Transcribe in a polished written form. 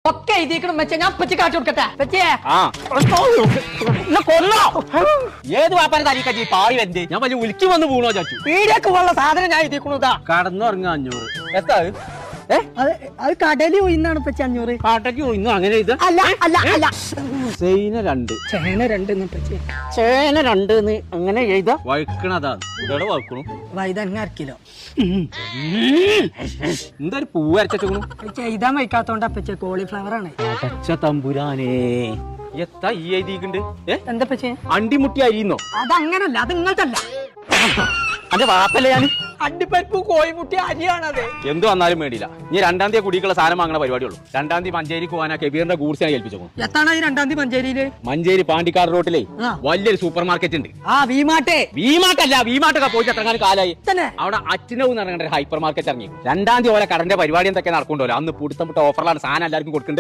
ഒക്കെ എഴുതിക്കണം വെച്ചാ ഞാൻ പച്ച കാച്ചു കൊടുക്കട്ടെ വെച്ചേ കൊല്ലോ ഏത് വാപ്പാനെ തരീക്കച്ചി പാറി വരണ്ടേ ഞാൻ വലിയ ഉലുക്കി വന്ന് വീണോ ചാച്ചു പീടിയൊക്കെ ഉള്ള സാധനം ഞാൻ എഴുതിക്കണതാ. കടന്നുറങ്ങ 500 എത്താ അത് കടലിൽ ഒയിന്നാണ് പച്ച 500. കാട്ടയ്ക്ക് ഇന്നും അങ്ങനെ ഇത് അല്ല അല്ല അല്ല ചേന 2 ചേന 2 അങ്ങനെ എഴുതാ വഴുക്കണതാ ഇവിടെ വഴുക്കണു വൈതങ്ങ 1 കിലോ. എന്താ ഒരു പൂവ് അരച്ചു എഴുതാൻ വയ്ക്കാത്തോണ്ട് അപ്പച്ച കോളിഫ്ലവർ ആണ്. അടച്ച തമ്പുരാനേ എത്താ ഈ എഴുതിയിട്ടുണ്ട് എന്താ പച്ചേ അണ്ടിമുട്ടി അരിയുന്നോ അതങ്ങനല്ല അത് ഇങ്ങനത്തല്ല അന്റെ വാപ്പല്ലേ ഞാൻ അണ്ടിപ്പരിപ്പ് കോഴിമുട്ടി അരിയാണത്. എന്ത് വന്നാലും വേണ്ടിയില്ല നീ 2-ാം തീയതി കുടിക്കുള്ള സാധനം വാങ്ങണ പരിപാടിയുള്ളൂ. 2-ാം തീയതി മഞ്ചേരിക്ക് പോകാനാ കെബീറിന്റെ ഗൂഡ്സ് ഞാൻ ഏൽപ്പിച്ചു. എത്താണ് 2-ാം തീയതി മഞ്ചേരിയില്? മഞ്ചേരി പാണ്ടിക്കാട് റോട്ടിലെ വലിയൊരു സൂപ്പർ മാർക്കറ്റ് ഉണ്ട്. വീമാട്ടല്ല വീമാട്ടൊക്കെ പോയിട്ട് എത്രങ്ങാനും കാലായി. അവിടെ അച്ഛനവ് എന്ന് പറഞ്ഞ ഹൈപ്പർ മാർക്കറ്റ് ഇറങ്ങി. 2-ാം തീയതി ഓരോ കടന്റെ പരിപാടി എന്തൊക്കെ നടക്കുന്നുണ്ടല്ലോ. അന്ന് പുടുത്തം ഓഫറിലാണ് സാധനം എല്ലാവർക്കും കൊടുക്കുന്നത്.